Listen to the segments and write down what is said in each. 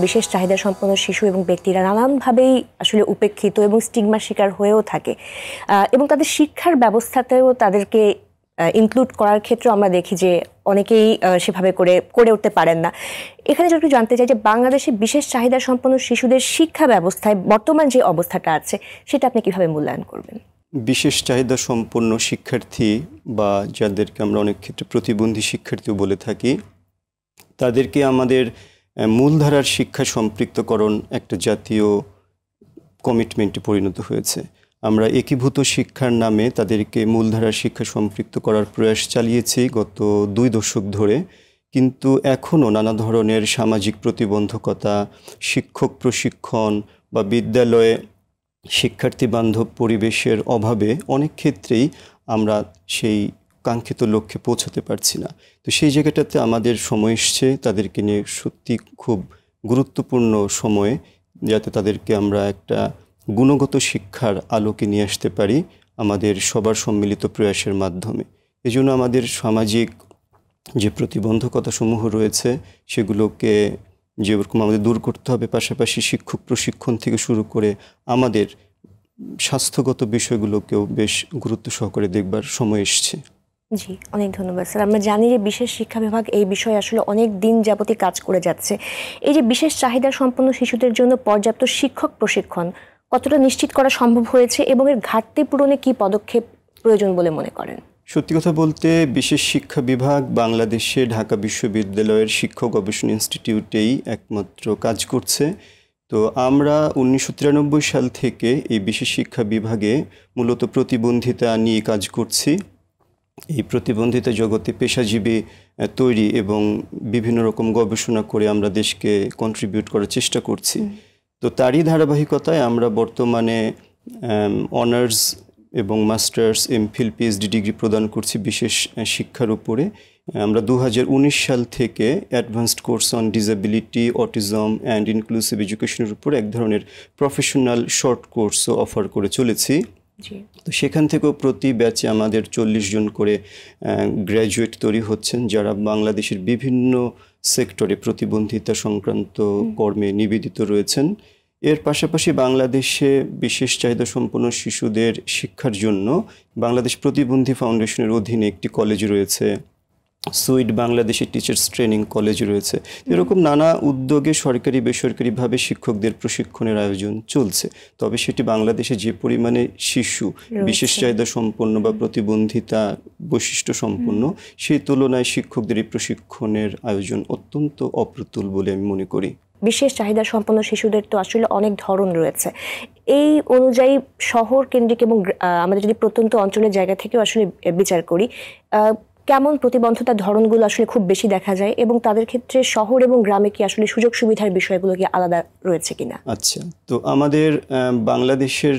বিশেষ চাহিদা সম্পন্ন শিশু এবং ব্যক্তিরা নানানভাবেই আসলে উপেক্ষিত এবং স্টিগমার শিকার হয়েও থাকে, এবং তাদের শিক্ষার ব্যবস্থাতেও তাদেরকে ইনক্লুড করার ক্ষেত্রে আমরা দেখি যে অনেকেই সেভাবে করে উঠতে পারেন না। এখানে যদি জানতে চাই যে বাংলাদেশে বিশেষ চাহিদা সম্পন্ন শিশুদের শিক্ষা ব্যবস্থায় বর্তমান যে অবস্থাটা আছে সেটা আপনি কিভাবে মূল্যায়ন করবেন? বিশেষ চাহিদা সম্পন্ন শিক্ষার্থী বা যাদেরকে আমরা অনেক ক্ষেত্রে প্রতিবন্ধী শিক্ষার্থীও বলে থাকি, তাদেরকে আমাদের মূলধারার শিক্ষা সম্পৃক্তকরণ একটা জাতীয় কমিটমেন্টে পরিণত হয়েছে। আমরা একীভূত শিক্ষার নামে তাদেরকে মূলধারার শিক্ষা সম্পৃক্ত করার প্রয়াস চালিয়েছি গত 2 দশক ধরে, কিন্তু এখনও নানা ধরনের সামাজিক প্রতিবন্ধকতা, শিক্ষক প্রশিক্ষণ বা বিদ্যালয়ে শিক্ষার্থী বান্ধব পরিবেশের অভাবে অনেক ক্ষেত্রেই আমরা সেই কাঙ্ক্ষিত লক্ষ্যে পৌঁছাতে পারছি না। তো সেই জায়গাটাতে আমাদের সময় এসছে তাদেরকে নিয়ে সত্যি খুব গুরুত্বপূর্ণ সময়ে, যাতে তাদেরকে আমরা একটা গুণগত শিক্ষার আলোকে নিয়ে আসতে পারি আমাদের সবার সম্মিলিত প্রয়াসের মাধ্যমে। এজন্য আমাদের সামাজিক যে প্রতিবন্ধকতাসমূহ রয়েছে সেগুলোকে যেরকম আমাদের দূর করতে হবে, পাশাপাশি শিক্ষক প্রশিক্ষণ থেকে শুরু করে আমাদের স্বাস্থ্যগত বিষয়গুলোকেও বেশ গুরুত্ব সহকারে দেখবার সময় এসছে। জি, অনেক ধন্যবাদ স্যার। আমরা জানি যে বিশেষ শিক্ষা বিভাগ এই বিষয়ে আসলে অনেক দিন যাবতই কাজ করে যাচ্ছে। এই যে বিশেষ চাহিদা সম্পন্ন শিশুদের জন্য পর্যাপ্ত শিক্ষক প্রশিক্ষণ কতটা নিশ্চিত করা সম্ভব হয়েছে এবং এর ঘাটতি পূরণে কী পদক্ষেপ প্রয়োজন বলে মনে করেন? সত্যি কথা বলতে বিশেষ শিক্ষা বিভাগ বাংলাদেশে ঢাকা বিশ্ববিদ্যালয়ের শিক্ষক গবেষণা ইনস্টিটিউটেই একমাত্র কাজ করছে। তো আমরা 1993 সাল থেকে এই বিশেষ শিক্ষা বিভাগে মূলত প্রতিবন্ধিতা নিয়ে কাজ করছি। এই প্রতিবন্ধিতা জগতে পেশাজীবী তৈরি এবং বিভিন্ন রকম গবেষণা করে আমরা দেশকে কন্ট্রিবিউট করার চেষ্টা করছি। তো তারই ধারাবাহিকতায় আমরা বর্তমানে অনার্স এবং মাস্টার্স, এমফিল, পিএইচডি ডিগ্রি প্রদান করছি বিশেষ শিক্ষার উপরে। আমরা 2019 সাল থেকে advanced course on disability, autism and inclusive এডুকেশনের উপর এক ধরনের প্রফেশনাল শর্ট কোর্সও অফার করে চলেছি। তো সেখান থেকেও প্রতি ব্যাচে আমাদের 40 জন করে গ্র্যাজুয়েট তৈরি হচ্ছেন, যারা বাংলাদেশের বিভিন্ন সেক্টরে প্রতিবন্ধিতা সংক্রান্ত কর্মে নিবেদিত রয়েছেন। এর পাশাপাশি বাংলাদেশে বিশেষ চাহিদা সম্পন্ন শিশুদের শিক্ষার জন্য বাংলাদেশ প্রতিবন্ধী ফাউন্ডেশনের অধীনে একটি কলেজ রয়েছে, সুইড বাংলাদেশি টিচার্স ট্রেনিং কলেজ রয়েছে। এরকম নানা উদ্যোগে সরকারি বেসরকারিভাবে শিক্ষকদের প্রশিক্ষণের আয়োজন চলছে। তবে সেটি বাংলাদেশে যে পরিমাণে শিশু বিশেষ চাহিদা সম্পন্ন বা প্রতিবন্ধিতা বৈশিষ্ট্য সম্পন্ন, সেই তুলনায় শিক্ষকদের এই প্রশিক্ষণের আয়োজন অত্যন্ত অপ্রতুল বলে আমি মনে করি। বিশেষ চাহিদা সম্পন্ন শিশুদের তো আসলে অনেক ধরন রয়েছে। এই অনুযায়ী শহর কেন্দ্রিক এবং আমাদের যদি প্রত্যন্ত অঞ্চলের জায়গা থেকেও আসলে বিচার করি, কেমন প্রতিবন্ধতার ধরনগুলো আসলে খুব বেশি দেখা যায় এবং তাদের ক্ষেত্রে শহর এবং গ্রামে কি আসলে সুযোগ সুবিধার বিষয়গুলো কি আলাদা রয়েছে কিনা? আচ্ছা, তো আমাদের বাংলাদেশের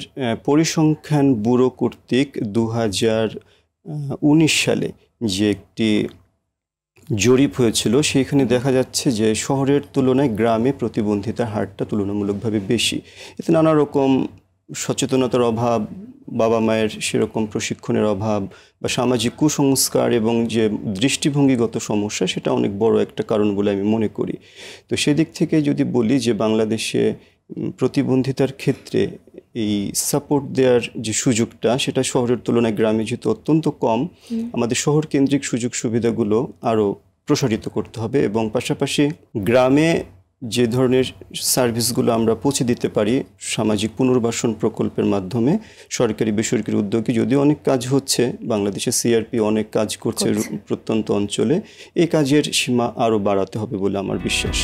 পরিসংখ্যান ব্যুরো কর্তৃক 2019 সালে যে একটি জরিপ হয়েছিল, সেখানে দেখা যাচ্ছে যে শহরের তুলনায় গ্রামে প্রতিবন্ধিতার হারটা তুলনামূলকভাবে বেশি। এতে নানা রকম সচেতনতার অভাব, বাবা মায়ের সেরকম প্রশিক্ষণের অভাব বা সামাজিক কুসংস্কার এবং যে দৃষ্টিভঙ্গিগত সমস্যা, সেটা অনেক বড় একটা কারণ বলে আমি মনে করি। তো সেদিক থেকে যদি বলি যে বাংলাদেশে প্রতিবন্ধিতার ক্ষেত্রে এই সাপোর্ট দেওয়ার যে সুযোগটা, সেটা শহরের তুলনায় গ্রামে যেহেতু অত্যন্ত কম, আমাদের শহর কেন্দ্রিক সুযোগ সুবিধাগুলো আরও প্রসারিত করতে হবে এবং পাশাপাশি গ্রামে যে ধরনের সার্ভিসগুলো আমরা পৌঁছে দিতে পারি সামাজিক পুনর্বাসন প্রকল্পের মাধ্যমে, সরকারি বেসরকারি উদ্যোগে যদিও অনেক কাজ হচ্ছে, বাংলাদেশে সিআরপি অনেক কাজ করছে প্রত্যন্ত অঞ্চলে, এই কাজের সীমা আরও বাড়াতে হবে বলে আমার বিশ্বাস।